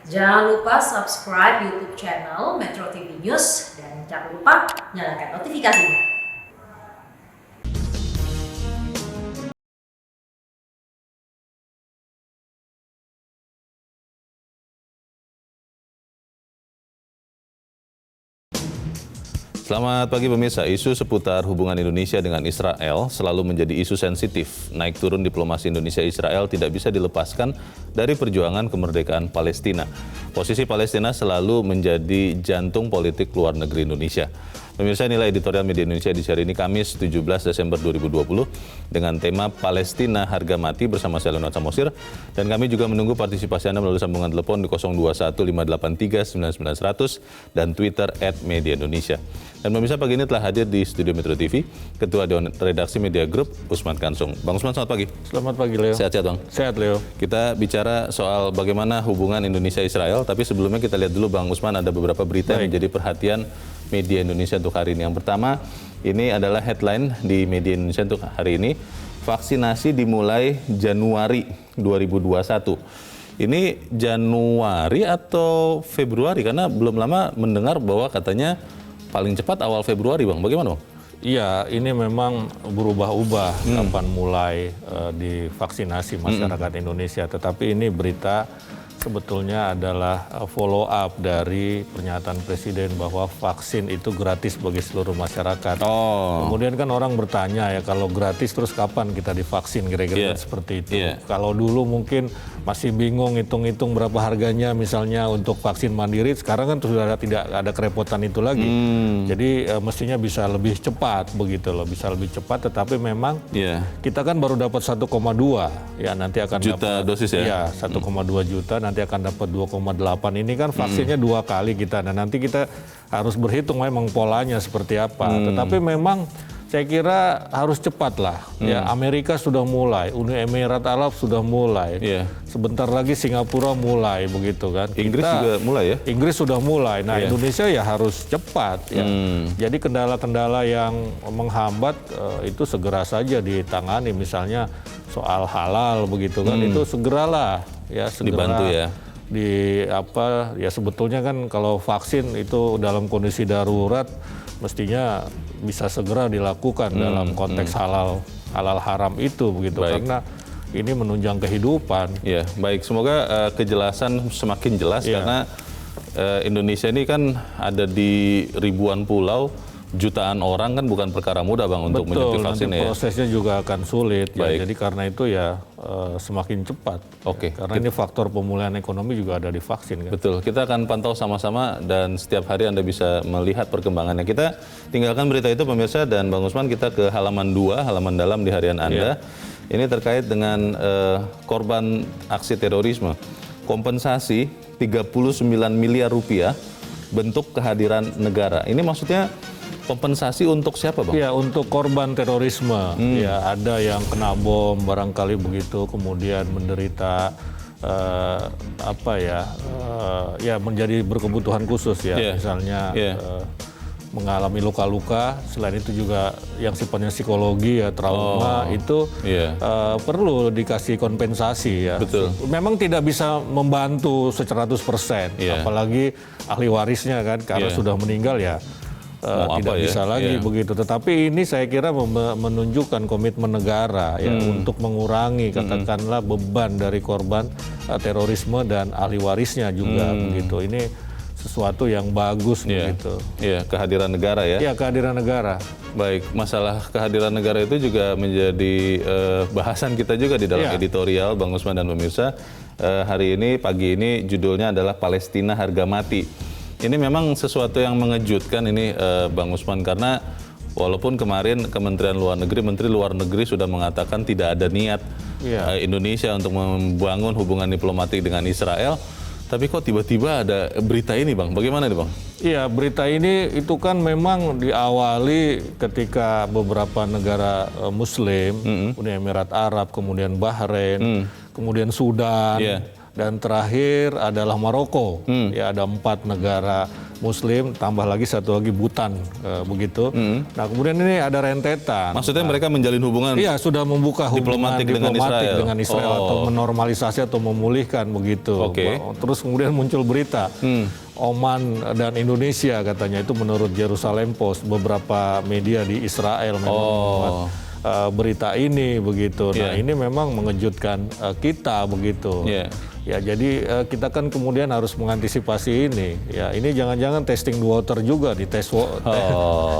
Jangan lupa subscribe YouTube channel Metro TV News dan jangan lupa nyalakan notifikasinya. Selamat pagi pemirsa, isu seputar hubungan Indonesia dengan Israel selalu menjadi isu sensitif. Naik turun diplomasi Indonesia-Israel tidak bisa dilepaskan dari perjuangan kemerdekaan Palestina. Posisi Palestina selalu menjadi jantung politik luar negeri Indonesia. Pemirsa, nilai editorial Media Indonesia di hari ini Kamis 17 Desember 2020 dengan tema Palestina Harga Mati bersama saya Leonard Samosir, dan kami juga menunggu partisipasi Anda melalui sambungan telepon di 0215839900 dan Twitter @mediaindonesia. Dan pemirsa, pagi ini telah hadir di studio Metro TV Ketua Dewan Redaksi Media Group Usman Kansong. Bang Usman, selamat pagi. Selamat pagi, Leo. Sehat-sehat, Bang? Sehat, Leo. Kita bicara soal bagaimana hubungan Indonesia-Israel, tapi sebelumnya kita lihat dulu, Bang Usman, ada beberapa berita yang menjadi perhatian media Indonesia untuk hari ini. Yang pertama, ini adalah headline di media Indonesia untuk hari ini. Vaksinasi dimulai Januari 2021. Ini Januari atau Februari? Karena belum lama mendengar bahwa katanya paling cepat awal Februari, Bang. Bagaimana, Bang? Iya, ini memang berubah-ubah kapan mulai divaksinasi masyarakat Indonesia. Tetapi ini berita sebetulnya adalah follow up dari pernyataan Presiden bahwa vaksin itu gratis bagi seluruh masyarakat. Kemudian kan orang bertanya, ya kalau gratis terus kapan kita divaksin, kira-kira seperti itu. Kalau dulu mungkin masih bingung hitung-hitung berapa harganya misalnya untuk vaksin mandiri, sekarang kan sudah tidak ada kerepotan itu lagi. Jadi mestinya bisa lebih cepat begitu loh, bisa lebih cepat, tetapi memang kita kan baru dapat 1,2 ya, nanti akan juta dapat, dosis ya? Iya, 1,2 juta, nanti akan dapat 2,8. Ini kan vaksinnya 2 kali kita. Nah, nanti kita harus berhitung memang polanya seperti apa. Tetapi memang saya kira harus cepat lah. Ya, Amerika sudah mulai, Uni Emirat Arab sudah mulai. Sebentar lagi Singapura mulai begitu kan. Inggris juga mulai ya? Inggris sudah mulai. Nah, Indonesia ya harus cepat ya. Jadi kendala-kendala yang menghambat itu segera saja ditangani, misalnya soal halal begitu kan. Itu segeralah ya, segera dibantu ya. Sebetulnya kan kalau vaksin itu dalam kondisi darurat mestinya bisa segera dilakukan dalam konteks halal haram itu begitu. Karena ini menunjang kehidupan. Ya, baik. Semoga kejelasan semakin jelas karena Indonesia ini kan ada di ribuan pulau, jutaan orang, kan bukan perkara mudah, Bang, untuk menyuntik vaksin nanti ya. prosesnya juga akan sulit. Ya, jadi karena itu ya semakin cepat. Karena ini faktor pemulihan ekonomi juga ada di vaksin kan. Betul. Kita akan pantau sama-sama dan setiap hari Anda bisa melihat perkembangannya. Kita tinggalkan berita itu pemirsa, dan Bang Usman, kita ke halaman 2, halaman dalam di harian Anda. Ini terkait dengan korban aksi terorisme. Kompensasi 39 miliar rupiah bentuk kehadiran negara. Ini maksudnya kompensasi untuk siapa, Bang? Ya, untuk korban terorisme. Ya, ada yang kena bom barangkali begitu, kemudian menderita menjadi berkebutuhan khusus ya. Misalnya mengalami luka-luka. Selain itu juga yang sifatnya psikologi ya, trauma itu perlu dikasih kompensasi ya. Betul. Memang tidak bisa membantu 100%, apalagi ahli warisnya kan, karena sudah meninggal ya. Tidak bisa lagi begitu. Tetapi ini saya kira menunjukkan komitmen negara ya untuk mengurangi katakanlah beban dari korban terorisme dan ahli warisnya juga begitu. Ini sesuatu yang bagus begitu. Iya, kehadiran negara ya. Iya, kehadiran negara. Baik, masalah kehadiran negara itu juga menjadi bahasan kita juga di dalam editorial, Bang Usman dan pemirsa. Hari ini, pagi ini judulnya adalah Palestina Harga Mati. Ini memang sesuatu yang mengejutkan ini, Bang Usman, karena walaupun kemarin Kementerian Luar Negeri, Menteri Luar Negeri sudah mengatakan tidak ada niat Indonesia untuk membangun hubungan diplomatik dengan Israel, tapi kok tiba-tiba ada berita ini, Bang? Bagaimana nih, Bang? Iya, berita ini itu kan memang diawali ketika beberapa negara Muslim, Uni Emirat Arab, kemudian Bahrain, kemudian Sudan, dan terakhir adalah Maroko. Ya, ada 4 negara Muslim, tambah lagi satu lagi Bhutan, begitu. Nah kemudian ini ada rentetan. Maksudnya mereka menjalin hubungan? Iya, sudah membuka hubungan Diplomatik dengan Israel atau menormalisasi atau memulihkan begitu. Terus kemudian muncul berita Oman dan Indonesia katanya, itu menurut Jerusalem Post, beberapa media di Israel memang membuat berita ini begitu. Nah ini memang mengejutkan kita begitu. Ya jadi kita kan kemudian harus mengantisipasi ini. Ya ini jangan-jangan testing the water juga di tes.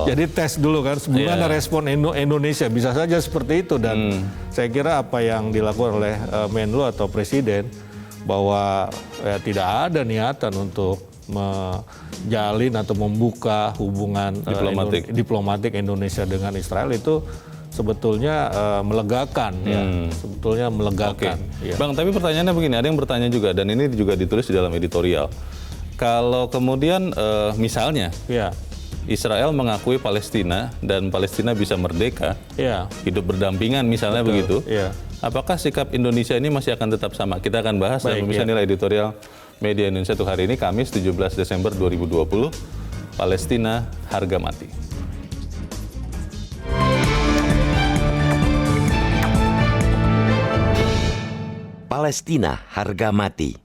Jadi tes dulu kan sebagaimana respon Indonesia, bisa saja seperti itu. Dan saya kira apa yang dilakukan oleh Menlu atau Presiden, bahwa tidak ada niatan untuk menjalin atau membuka hubungan diplomatik Indonesia dengan Israel, itu sebetulnya melegakan, sebetulnya melegakan. Ya. Bang, tapi pertanyaannya begini, ada yang bertanya juga, dan ini juga ditulis di dalam editorial. Kalau kemudian misalnya Israel mengakui Palestina dan Palestina bisa merdeka, hidup berdampingan misalnya begitu, apakah sikap Indonesia ini masih akan tetap sama? Kita akan bahas dalam nilai editorial Media Indonesia untuk hari ini, Kamis 17 Desember 2020, Palestina harga mati. Palestina harga mati.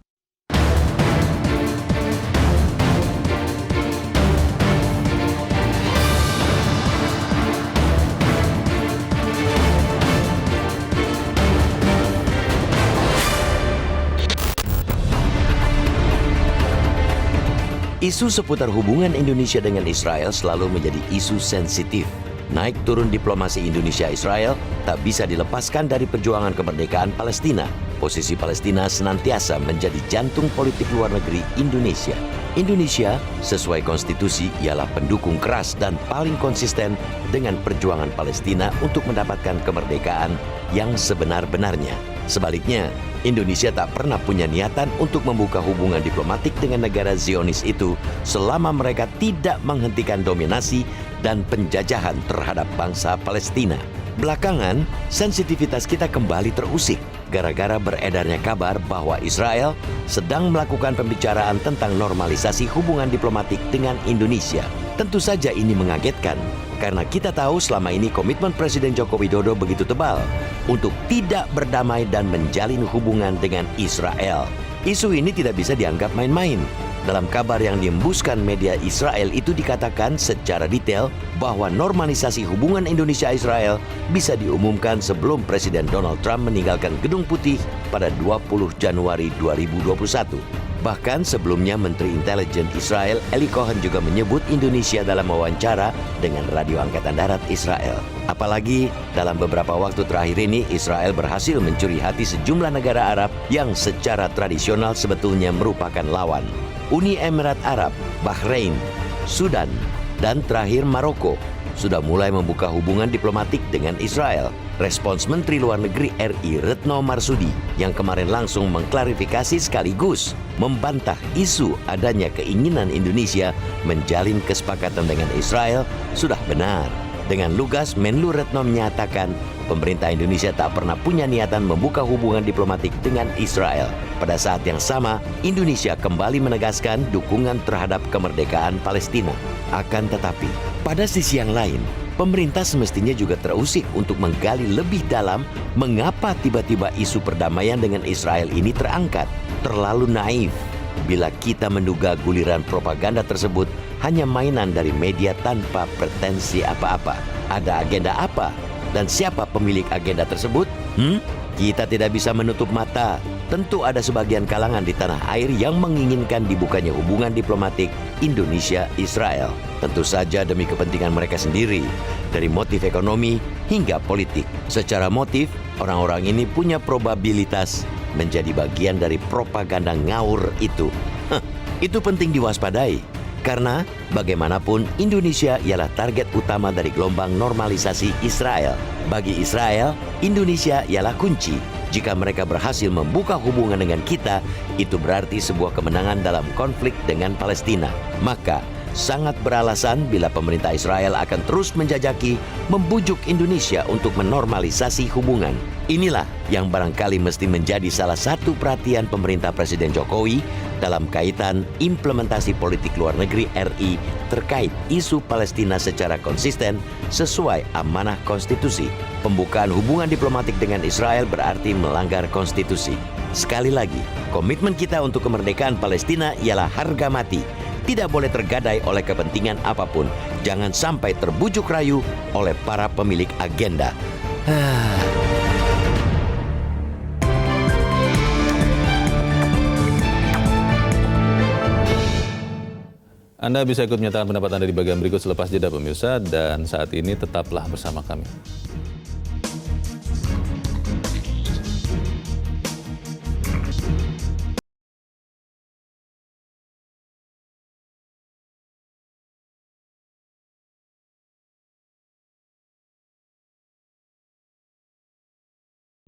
Isu seputar hubungan Indonesia dengan Israel selalu menjadi isu sensitif. Naik turun diplomasi Indonesia-Israel tak bisa dilepaskan dari perjuangan kemerdekaan Palestina. Posisi Palestina senantiasa menjadi jantung politik luar negeri Indonesia. Indonesia, sesuai konstitusi, ialah pendukung keras dan paling konsisten dengan perjuangan Palestina untuk mendapatkan kemerdekaan yang sebenar-benarnya. Sebaliknya, Indonesia tak pernah punya niatan untuk membuka hubungan diplomatik dengan negara Zionis itu selama mereka tidak menghentikan dominasi dan penjajahan terhadap bangsa Palestina. Belakangan, sensitivitas kita kembali terusik gara-gara beredarnya kabar bahwa Israel sedang melakukan pembicaraan tentang normalisasi hubungan diplomatik dengan Indonesia. Tentu saja ini mengagetkan, karena kita tahu selama ini komitmen Presiden Joko Widodo begitu tebal untuk tidak berdamai dan menjalin hubungan dengan Israel. Isu ini tidak bisa dianggap main-main. Dalam kabar yang diembuskan media Israel itu dikatakan secara detail bahwa normalisasi hubungan Indonesia-Israel bisa diumumkan sebelum Presiden Donald Trump meninggalkan Gedung Putih pada 20 Januari 2021. Bahkan sebelumnya Menteri Intelijen Israel Eli Cohen juga menyebut Indonesia dalam wawancara dengan Radio Angkatan Darat Israel. Apalagi dalam beberapa waktu terakhir ini Israel berhasil mencuri hati sejumlah negara Arab yang secara tradisional sebetulnya merupakan lawan. Uni Emirat Arab, Bahrain, Sudan, dan terakhir Maroko sudah mulai membuka hubungan diplomatik dengan Israel. Respons Menteri Luar Negeri RI Retno Marsudi yang kemarin langsung mengklarifikasi sekaligus membantah isu adanya keinginan Indonesia menjalin kesepakatan dengan Israel sudah benar. Dengan lugas, Menlu Retno menyatakan pemerintah Indonesia tak pernah punya niatan membuka hubungan diplomatik dengan Israel. Pada saat yang sama, Indonesia kembali menegaskan dukungan terhadap kemerdekaan Palestina. Akan tetapi, pada sisi yang lain, pemerintah semestinya juga terusik untuk menggali lebih dalam mengapa tiba-tiba isu perdamaian dengan Israel ini terangkat. Terlalu naif bila kita menduga guliran propaganda tersebut hanya mainan dari media tanpa pretensi apa-apa. Ada agenda apa? Dan siapa pemilik agenda tersebut? Kita tidak bisa menutup mata. Tentu ada sebagian kalangan di tanah air yang menginginkan dibukanya hubungan diplomatik Indonesia-Israel. Tentu saja demi kepentingan mereka sendiri, dari motif ekonomi hingga politik. Secara motif, orang-orang ini punya probabilitas menjadi bagian dari propaganda ngawur itu. Itu penting diwaspadai, karena bagaimanapun Indonesia ialah target utama dari gelombang normalisasi Israel. Bagi Israel, Indonesia ialah kunci. Jika mereka berhasil membuka hubungan dengan kita, itu berarti sebuah kemenangan dalam konflik dengan Palestina. Maka, sangat beralasan bila pemerintah Israel akan terus menjajaki membujuk Indonesia untuk menormalisasi hubungan. Inilah yang barangkali mesti menjadi salah satu perhatian pemerintah Presiden Jokowi dalam kaitan implementasi politik luar negeri RI terkait isu Palestina secara konsisten sesuai amanah konstitusi. Pembukaan hubungan diplomatik dengan Israel berarti melanggar konstitusi. Sekali lagi, komitmen kita untuk kemerdekaan Palestina ialah harga mati. Tidak boleh tergadai oleh kepentingan apapun. Jangan sampai terbujuk rayu oleh para pemilik agenda. Anda bisa ikut menyatakan pendapat Anda di bagian berikut selepas jeda pemirsa, dan saat ini tetaplah bersama kami.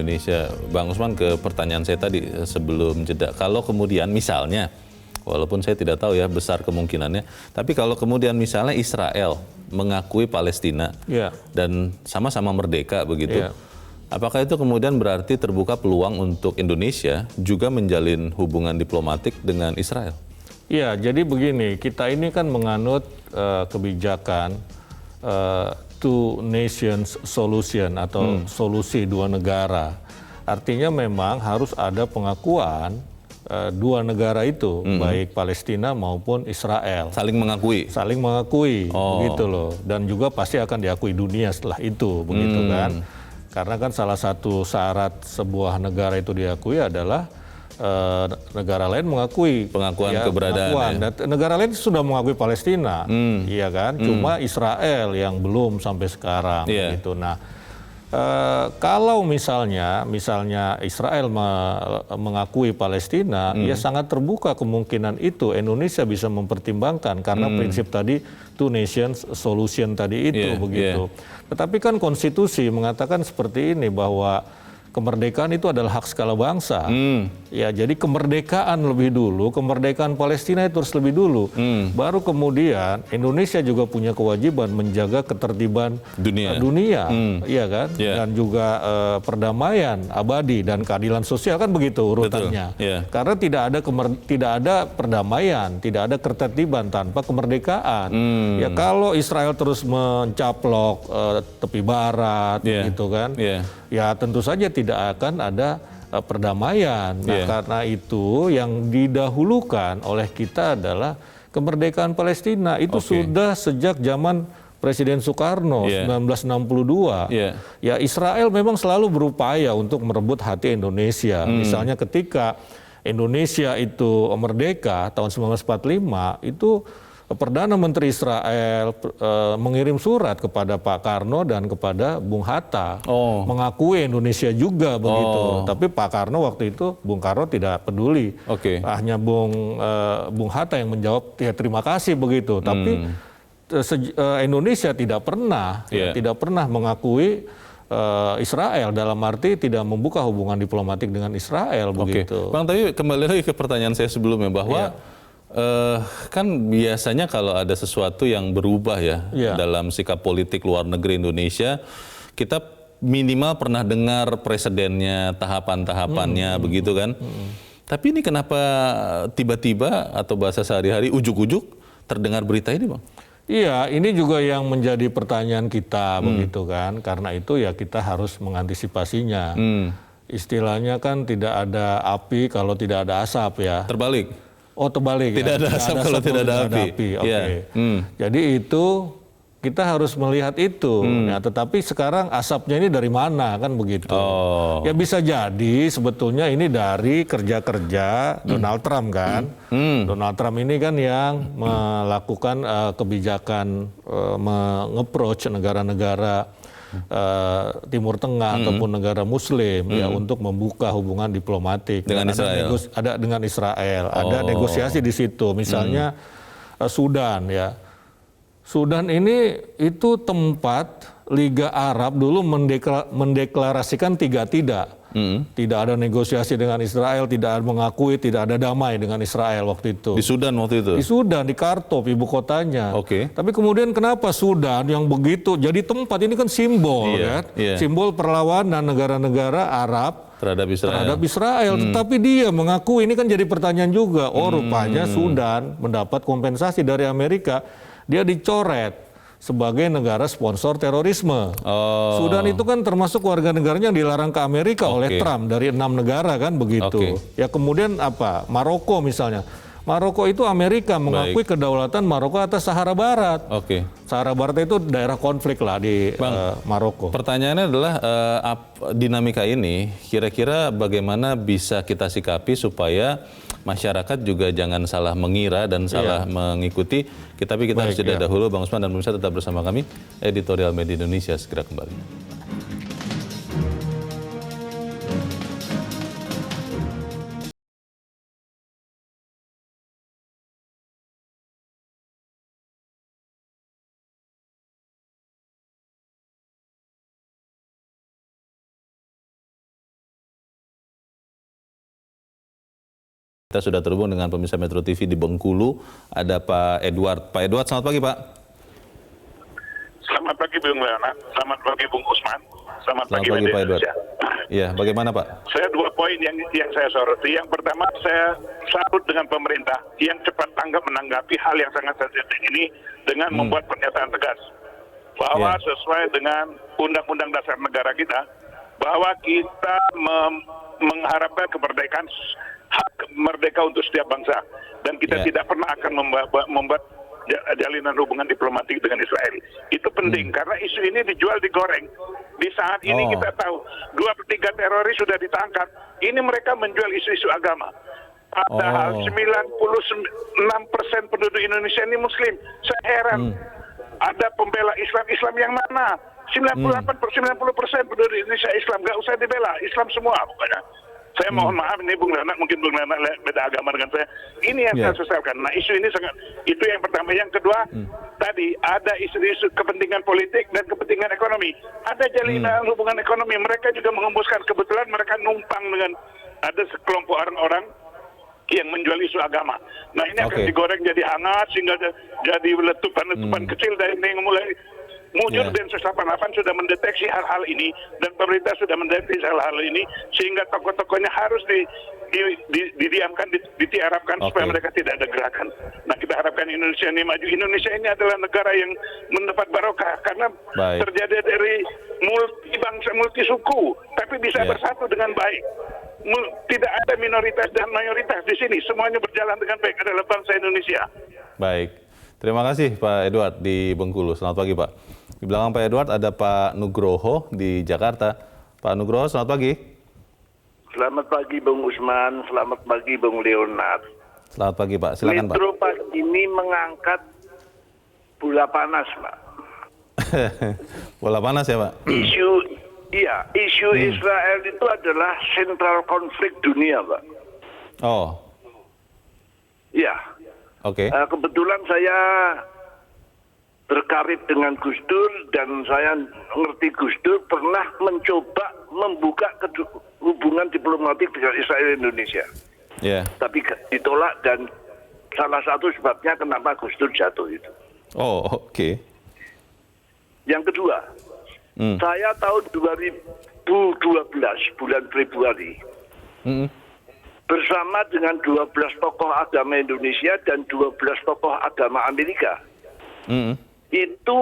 Indonesia, Bang Usman, ke pertanyaan saya tadi sebelum jeda. Kalau kemudian misalnya, walaupun saya tidak tahu ya besar kemungkinannya, tapi kalau kemudian misalnya Israel mengakui Palestina dan sama-sama merdeka begitu, apakah itu kemudian berarti terbuka peluang untuk Indonesia juga menjalin hubungan diplomatik dengan Israel? Iya, jadi begini, kita ini kan menganut kebijakan two nations solution atau solusi dua negara. Artinya memang harus ada pengakuan dua negara itu, baik Palestina maupun Israel. Saling mengakui? Saling mengakui, begitu loh. Dan juga pasti akan diakui dunia setelah itu, begitu kan. Karena kan salah satu syarat sebuah negara itu diakui adalah negara lain mengakui pengakuan keberadaan. Negara lain sudah mengakui Palestina, iya kan? Cuma Israel yang belum sampai sekarang, gitu. Nah, kalau misalnya Israel mengakui Palestina, ya sangat terbuka kemungkinan itu Indonesia bisa mempertimbangkan karena prinsip tadi two nations solution tadi itu, begitu. Tetapi kan konstitusi mengatakan seperti ini, bahwa kemerdekaan itu adalah hak segala bangsa. Ya, jadi kemerdekaan lebih dulu, kemerdekaan Palestina itu harus lebih dulu. Baru kemudian Indonesia juga punya kewajiban menjaga ketertiban dunia, iya kan? Dan juga perdamaian abadi dan keadilan sosial, kan begitu urutannya. Karena tidak ada perdamaian, tidak ada ketertiban tanpa kemerdekaan. Ya, kalau Israel terus mencaplok tepi barat, gitu kan? Ya tentu saja tidak akan ada perdamaian. Nah, karena itu yang didahulukan oleh kita adalah kemerdekaan Palestina. Itu sudah sejak zaman Presiden Soekarno 1962. Ya, Israel memang selalu berupaya untuk merebut hati Indonesia. Misalnya ketika Indonesia itu merdeka tahun 1945, itu Perdana Menteri Israel mengirim surat kepada Pak Karno dan kepada Bung Hatta, mengakui Indonesia juga, begitu. Tapi Pak Karno waktu itu, Bung Karno tidak peduli. Hanya Bung Hatta yang menjawab, ya terima kasih, begitu. Tapi Indonesia tidak pernah mengakui Israel, dalam arti tidak membuka hubungan diplomatik dengan Israel, begitu. Bang, tapi kembali lagi ke pertanyaan saya sebelumnya, bahwa kan biasanya kalau ada sesuatu yang berubah dalam sikap politik luar negeri Indonesia, kita minimal pernah dengar presidennya, tahapan-tahapannya, begitu kan. Tapi ini kenapa tiba-tiba atau bahasa sehari-hari ujuk-ujuk terdengar berita ini, Bang? Iya, ini juga yang menjadi pertanyaan kita, begitu kan. Karena itu ya kita harus mengantisipasinya. Istilahnya kan tidak ada api kalau tidak ada asap, ya. Terbalik. Terbalik. Tidak ada asap kalau tidak ada api. Jadi itu kita harus melihat itu. Nah, tetapi sekarang asapnya ini dari mana, kan begitu. Ya bisa jadi sebetulnya ini dari kerja-kerja Donald Trump, kan. Donald Trump ini kan yang melakukan kebijakan meng-approach negara-negara Timur Tengah ataupun negara Muslim ya untuk membuka hubungan diplomatik dengan Israel. Dengan Israel. Ada negosiasi di situ. Misalnya Sudan, ya. Sudan ini itu tempat Liga Arab dulu mendeklarasikan 3 tidak. Tidak ada negosiasi dengan Israel, tidak ada mengakui, tidak ada damai dengan Israel waktu itu. Di Sudan waktu itu? Di Sudan, di Khartoum, ibu kotanya. Oke. Tapi kemudian kenapa Sudan yang begitu jadi tempat, ini kan simbol kan? Simbol perlawanan negara-negara Arab terhadap Israel. Tetapi dia mengakui, ini kan jadi pertanyaan juga. Oh rupanya Sudan mendapat kompensasi dari Amerika, dia dicoret sebagai negara sponsor terorisme. Sudan itu kan termasuk warga negaranya yang dilarang ke Amerika oleh Trump dari 6 negara kan begitu. Ya kemudian apa? Maroko misalnya. Maroko itu Amerika mengakui kedaulatan Maroko atas Sahara Barat. Sahara Barat itu daerah konflik lah di Maroko. Pertanyaannya adalah dinamika ini kira-kira bagaimana bisa kita sikapi supaya masyarakat juga jangan salah mengira dan salah mengikuti. Tapi kita harus jeda dahulu. Bang Usman dan pemirsa tetap bersama kami. Editorial Media Indonesia segera kembali. Kita sudah terhubung dengan pemirsa Metro TV di Bengkulu, ada Pak Edward. Pak Edward, selamat pagi Pak. Selamat pagi Bung Leonard, selamat pagi Bung Usman, selamat pagi Pak Edward. Iya, bagaimana Pak? Saya 2 poin yang saya soroti. Yang pertama, saya salut dengan pemerintah yang cepat tanggap menanggapi hal yang sangat sensitif ini dengan membuat pernyataan tegas bahwa sesuai dengan Undang-Undang Dasar Negara kita, bahwa kita mengharapkan kemerdekaan, hak merdeka untuk setiap bangsa, dan kita tidak pernah akan membuat jalinan hubungan diplomatik dengan Israel. Itu penting karena isu ini dijual digoreng. Di saat ini kita tahu 2/3 teroris sudah ditangkap. Ini mereka menjual isu-isu agama. Padahal 96% penduduk Indonesia ini Muslim. Saya heran. Ada pembela Islam yang mana? 98-90% penduduk Indonesia Islam. Gak usah dibela, Islam semua pokoknya. Saya mohon maaf, ini Bung Leonard, mungkin Bung Leonard beda agama dengan saya. Ini yang saya sesalkan. Nah, isu ini sangat, itu yang pertama. Yang kedua, tadi ada isu-isu kepentingan politik dan kepentingan ekonomi. Ada jalinan hubungan ekonomi. Mereka juga mengembuskan, kebetulan mereka numpang dengan ada sekelompok orang-orang yang menjual isu agama. Nah, ini akan digoreng jadi hangat sehingga jadi letupan-letupan kecil dari yang mulai muncul. Densus 88 sudah mendeteksi hal-hal ini dan pemerintah sudah mendeteksi hal-hal ini sehingga tokoh-tokohnya harus didiamkan, ditiarapkan supaya mereka tidak ada gerakan. Nah, kita harapkan Indonesia ini maju. Indonesia ini adalah negara yang mendapat barokah karena terjadi dari multi bangsa, multi suku, tapi bisa bersatu dengan baik. Tidak ada minoritas dan mayoritas di sini, semuanya berjalan dengan baik, adalah bangsa Indonesia. Baik, terima kasih Pak Edward di Bengkulu. Selamat pagi Pak. Di belakang Pak Edward ada Pak Nugroho di Jakarta. Pak Nugroho, selamat pagi. Selamat pagi Bung Usman, selamat pagi Bung Leonard. Selamat pagi Pak, silakan Pak. Metro pagi ini mengangkat bola panas Pak. Bola panas ya Pak? Isu Israel itu adalah sentral konflik dunia Pak. Iya. Kebetulan saya berkarir dengan Gus Dur dan saya ngerti Gus Dur pernah mencoba membuka hubungan diplomatik dengan Israel Indonesia. Tapi ditolak dan salah satu sebabnya kenapa Gus Dur jatuh itu. Yang kedua, saya tahun 2012 bulan Februari bersama dengan 12 tokoh agama Indonesia dan 12 tokoh agama Amerika itu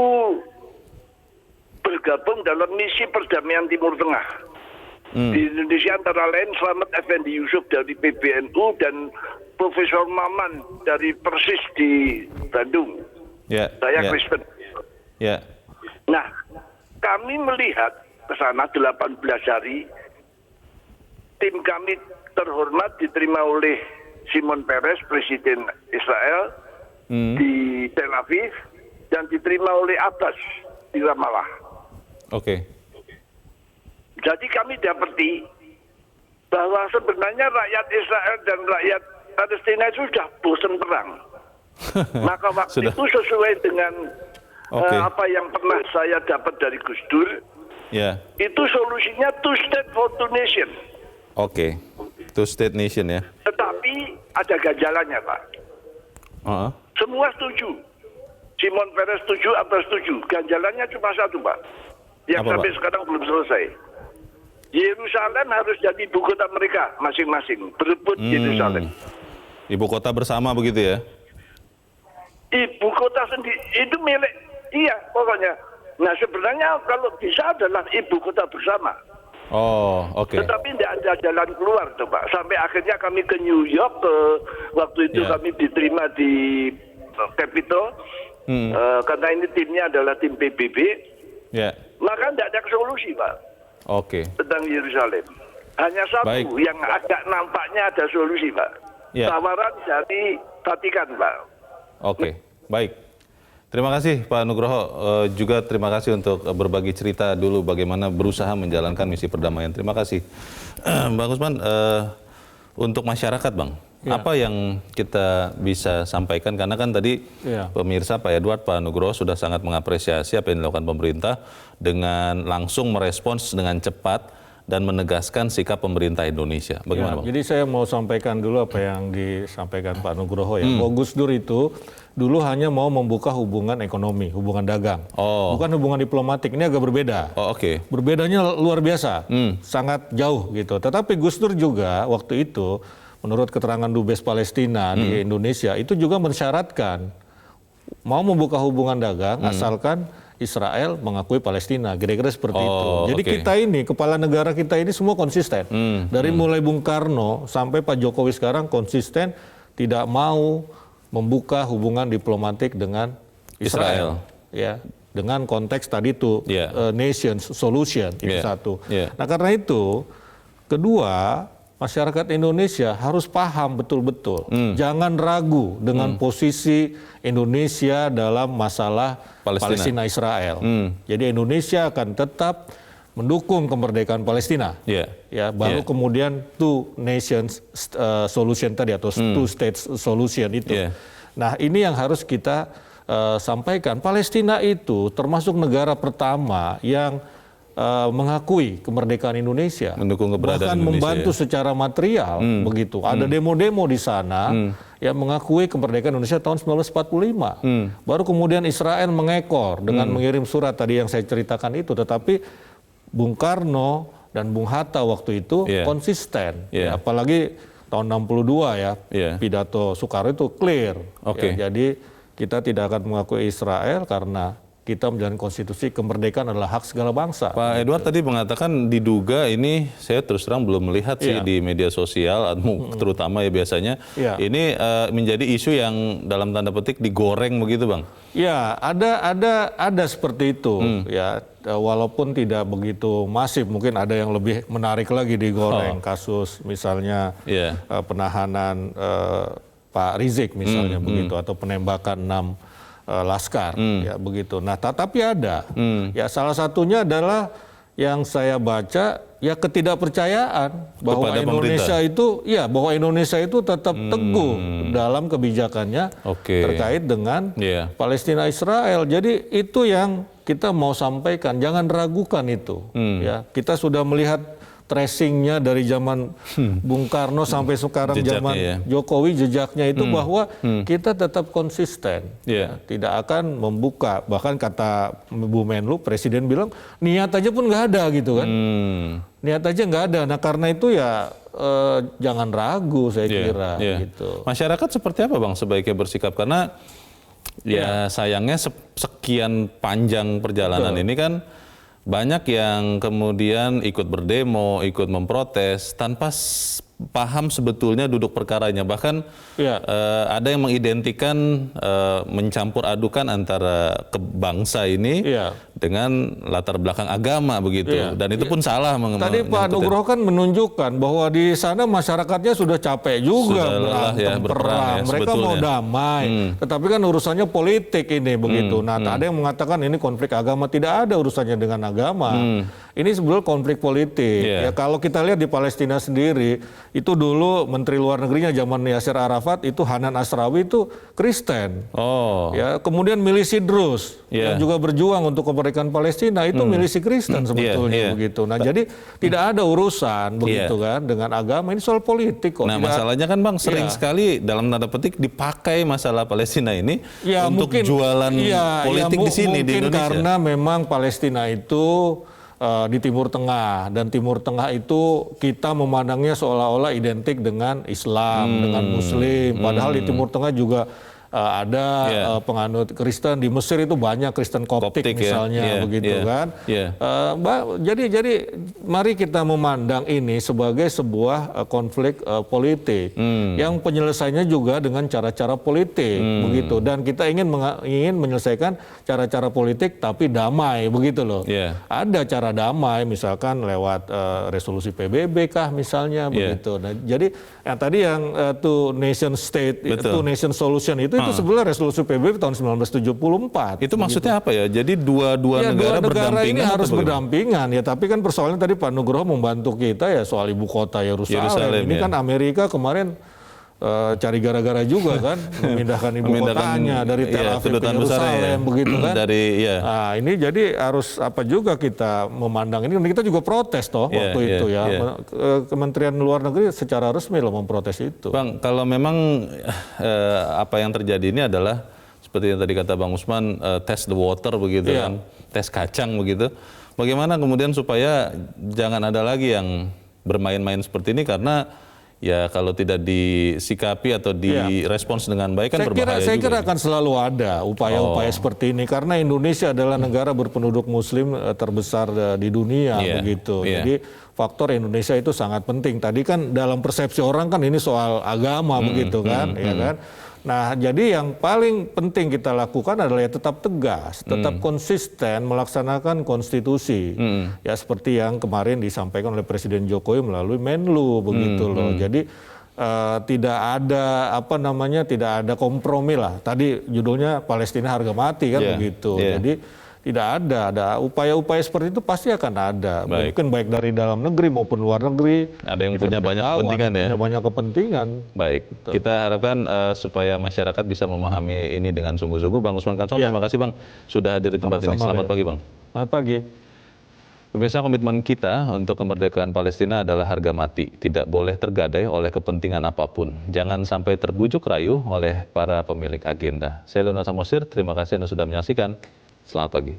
bergabung dalam misi perdamaian Timur Tengah. Di Indonesia antara lain Slamet Effendi Yusuf dari PBNU dan Profesor Maman dari Persis di Bandung. Saya Kristen. Nah, kami melihat ke sana 18 hari, tim kami terhormat diterima oleh Shimon Peres, Presiden Israel di Tel Aviv, dan diterima oleh Abbas di Ramallah. Jadi kami dapati bahwa sebenarnya rakyat Israel dan rakyat Palestina itu sudah bosan perang. Maka waktu itu sesuai dengan apa yang pernah saya dapat dari Gus Dur, Ya. Itu solusinya two state for two nation. Oke. Two state nation ya. Tetapi ada ganjalannya, Pak. Oh. Semua setuju. Simon Peres setuju, Abbas setuju. Ganjalannya cuma satu, Pak. Yang Apa, sampai Pak? sekarang belum selesai. Yerusalem harus jadi ibu kota mereka masing-masing. Berebut Yerusalem. Ibu kota bersama begitu ya? Ibu kota sendiri itu milik dia pokoknya. Nah sebenarnya kalau bisa adalah ibu kota bersama. Oh, oke. Tetapi tidak ada jalan keluar tuh Pak. Sampai akhirnya kami ke New York, waktu itu Ya. kami diterima di Capitol. Karena ini timnya adalah tim PBB. Ya. Maka tidak ada solusi Pak Oke. tentang Yerusalem. Hanya satu Baik. yang agak nampaknya ada solusi Pak. Ya. Tawaran dari Vatikan Pak. Oke. Baik. Terima kasih Pak Nugroho. Juga terima kasih untuk berbagi cerita dulu bagaimana berusaha menjalankan misi perdamaian. Terima kasih. Bang Usman, untuk masyarakat Bang, apa yang kita bisa sampaikan? Karena kan tadi pemirsa Pak Edward, Pak Nugroho sudah sangat mengapresiasi apa yang dilakukan pemerintah dengan langsung merespons dengan cepat dan menegaskan sikap pemerintah Indonesia. Bagaimana Bang? Jadi saya mau sampaikan dulu apa yang disampaikan Pak Nugroho ya. Bahwa Gus Dur itu dulu hanya mau membuka hubungan ekonomi, hubungan dagang. Bukan hubungan diplomatik, ini agak berbeda. Oh, oke. Berbedanya luar biasa, sangat jauh gitu. Tetapi Gus Dur juga waktu itu, menurut keterangan Dubes Palestina di Indonesia, itu juga mensyaratkan mau membuka hubungan dagang asalkan Israel mengakui Palestina, kira-kira seperti itu. Jadi kita ini, kepala negara kita ini semua konsisten. Dari mulai Bung Karno sampai Pak Jokowi sekarang konsisten tidak mau membuka hubungan diplomatik dengan Israel. Ya, dengan konteks tadi itu nation solution itu satu. Nah karena itu, kedua, masyarakat Indonesia harus paham betul-betul. Jangan ragu dengan posisi Indonesia dalam masalah Palestina Israel. Jadi Indonesia akan tetap mendukung kemerdekaan Palestina. Ya, baru kemudian two nations solution tadi atau two states solution itu. Nah, ini yang harus kita sampaikan. Palestina itu termasuk negara pertama yang mengakui kemerdekaan Indonesia, mendukung keberadaan bahkan Indonesia, membantu secara material begitu. Ada demo-demo di sana yang mengakui kemerdekaan Indonesia tahun 1945. Baru kemudian Israel mengekor dengan mengirim surat tadi yang saya ceritakan itu. Tetapi Bung Karno dan Bung Hatta waktu itu konsisten, ya, apalagi tahun 62 ya, pidato Soekarno itu clear. Ya, jadi kita tidak akan mengakui Israel karena kita menjalankan konstitusi, kemerdekaan adalah hak segala bangsa. Pak Edward tadi mengatakan diduga ini, saya terus terang belum melihat sih di media sosial, terutama ya biasanya, ini menjadi isu yang dalam tanda petik digoreng begitu Bang? Ya, ada seperti itu, ya, walaupun tidak begitu masif, mungkin ada yang lebih menarik lagi digoreng, kasus misalnya penahanan Pak Rizik misalnya begitu, atau penembakan 6 laskar, ya begitu. Nah, tapi ada, ya salah satunya adalah yang saya baca ya ketidakpercayaan bahwa kepada Indonesia pemerintah. itu, ya bahwa Indonesia itu tetap teguh dalam kebijakannya terkait dengan Palestina Israel. Jadi itu yang kita mau sampaikan, jangan ragukan itu. Ya, kita sudah melihat tracingnya dari zaman Bung Karno sampai sekarang zaman Jokowi, jejaknya itu bahwa kita tetap konsisten, tidak akan membuka. Bahkan kata Bu Menlu, Presiden bilang niat aja pun nggak ada gitu kan, niat aja nggak ada. Nah karena itu ya jangan ragu saya kira. Gitu. Masyarakat seperti apa Bang sebaiknya bersikap, karena ya sayangnya sekian panjang perjalanan ini kan banyak yang kemudian ikut berdemo, ikut memprotes tanpa paham sebetulnya duduk perkaranya. Bahkan ada yang mengidentikan mencampur adukan antara bangsa ini dengan latar belakang agama begitu. Dan itu pun salah. Tadi Pak Nugroho kan menunjukkan bahwa di sana masyarakatnya sudah capek juga berperang. Mereka mau damai. Tetapi kan urusannya politik ini begitu. Nah, ada yang mengatakan ini konflik agama, tidak ada urusannya dengan agama. ini sebenarnya konflik politik. Ya kalau kita lihat di Palestina sendiri, itu dulu Menteri Luar Negerinya zaman Yasser Arafat itu Hanan Asrawi itu Kristen. Ya, kemudian milisi Druze yang juga berjuang untuk kemerdekaan Palestina itu milisi Kristen sebetulnya begitu. Nah, jadi tidak ada urusan begitu kan dengan agama, ini soal politik kok. Nah, masalahnya kan Bang sering sekali dalam tanda petik dipakai masalah Palestina ini untuk jualan politik di sini di Indonesia. Karena memang Palestina itu di Timur Tengah, dan Timur Tengah itu kita memandangnya seolah-olah identik dengan Islam, dengan Muslim. Padahal di Timur Tengah juga ada penganut Kristen. Di Mesir itu banyak Kristen Koptik misalnya begitu kan. Jadi mari kita memandang ini sebagai sebuah konflik politik yang penyelesaiannya juga dengan cara-cara politik begitu. Dan kita ingin menyelesaikan cara-cara politik tapi damai begitu loh. Ada cara damai misalkan lewat resolusi PBB kah misalnya begitu. Nah, jadi yang tadi yang two nation state, two nation solution itu sebenarnya resolusi PBB tahun 1974. Itu maksudnya apa ya? Jadi dua negara berdampingan ini harus berdampingan ya. Tapi kan persoalannya tadi Pak Nugroho membantu kita ya soal ibu kota Yerusalem. Ini kan Amerika kemarin cari gara-gara juga kan memindahkan ibu kotanya dari Tel Aviv ke Yerusalem begitu kan. Nah, ini jadi harus apa juga kita memandang ini. Kita juga protes toh waktu itu ya. Kementerian Luar Negeri secara resmi loh memprotes itu. Bang, kalau memang apa yang terjadi ini adalah seperti yang tadi kata Bang Usman, test the water begitu kan, tes kacang begitu. Bagaimana kemudian supaya jangan ada lagi yang bermain-main seperti ini, karena ya kalau tidak disikapi atau direspons dengan baik kan berbahaya juga. Saya kira akan selalu ada upaya-upaya seperti ini, karena Indonesia adalah negara berpenduduk Muslim terbesar di dunia begitu. Jadi faktor Indonesia itu sangat penting. Tadi kan dalam persepsi orang kan ini soal agama begitu kan, ya kan. Nah, jadi yang paling penting kita lakukan adalah ya tetap tegas, tetap konsisten melaksanakan konstitusi. Ya seperti yang kemarin disampaikan oleh Presiden Jokowi melalui Menlu begitu loh. Jadi tidak ada tidak ada kompromi lah. Tadi judulnya Palestina harga mati kan begitu. Jadi tidak ada upaya-upaya seperti itu pasti akan ada. Mungkin baik dari dalam negeri maupun luar negeri. Ada yang punya banyak kepentingan ya. Punya banyak kepentingan. Baik, kita harapkan supaya masyarakat bisa memahami ini dengan sungguh-sungguh. Bang Usman Kansong, terima kasih Bang sudah hadir di tempat ini. Selamat pagi Bang. Selamat pagi. Pemirsa, komitmen kita untuk kemerdekaan Palestina adalah harga mati. Tidak boleh tergadai oleh kepentingan apapun. Jangan sampai terbujuk rayu oleh para pemilik agenda. Saya Leonard Samosir, terima kasih Anda sudah menyaksikan. Selamat pagi.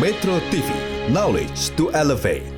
Metro TV, knowledge to elevate.